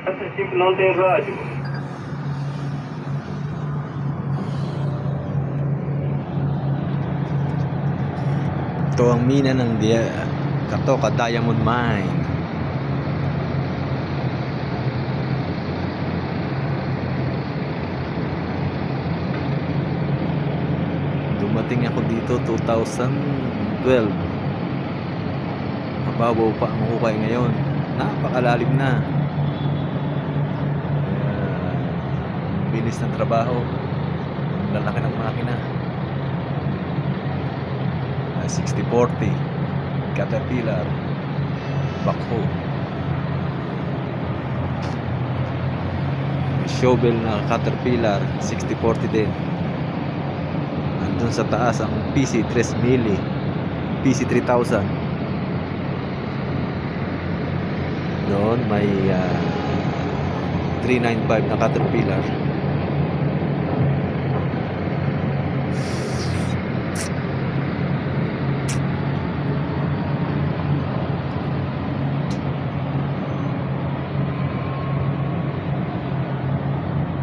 Não tem rádio. Ito ang mina ng Katoka Diamond Mine. Dumating ako dito 2012. Mababaw pa ang hukay ngayon. Napakalalim na. Bilis ng trabaho. Ang lalaki ng makina. 6040 Caterpillar backhoe. May shovel na Caterpillar 6040 din. Nandun sa taas ang PC 3000, PC 3000. Doon may 395 na Caterpillar